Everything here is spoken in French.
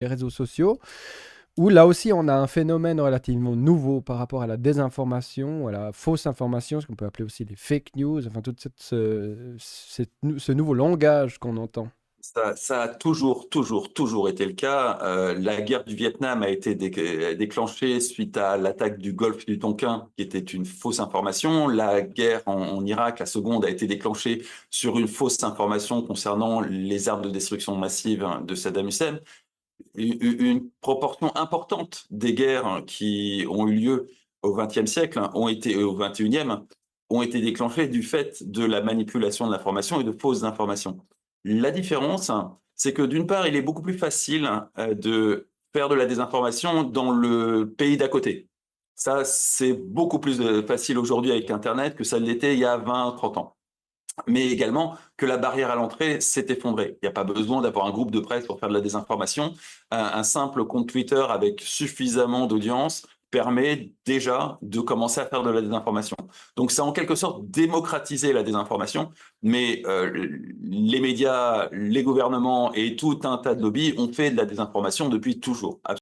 les réseaux sociaux, où là aussi on a un phénomène relativement nouveau par rapport à la désinformation, à la fausse information, ce qu'on peut appeler aussi les fake news, enfin tout ce nouveau langage qu'on entend. Ça a toujours été le cas. La guerre du Vietnam a été déclenchée suite à l'attaque du golfe du Tonkin, qui était une fausse information. La guerre en Irak, la seconde, a été déclenchée sur une fausse information concernant les armes de destruction massive de Saddam Hussein. Une proportion importante des guerres qui ont eu lieu au XXe siècle au XXIe ont été déclenchées du fait de la manipulation de l'information et de fausses informations. La différence, c'est que d'une part, il est beaucoup plus facile de faire de la désinformation dans le pays d'à côté. Ça, c'est beaucoup plus facile aujourd'hui avec Internet que ça l'était il y a 20, 30 ans. Mais également que la barrière à l'entrée s'est effondrée. Il n'y a pas besoin d'avoir un groupe de presse pour faire de la désinformation. Un simple compte Twitter avec suffisamment d'audience permet déjà de commencer à faire de la désinformation. Donc ça a en quelque sorte démocratisé la désinformation, mais les médias, les gouvernements et tout un tas de lobbies ont fait de la désinformation depuis toujours.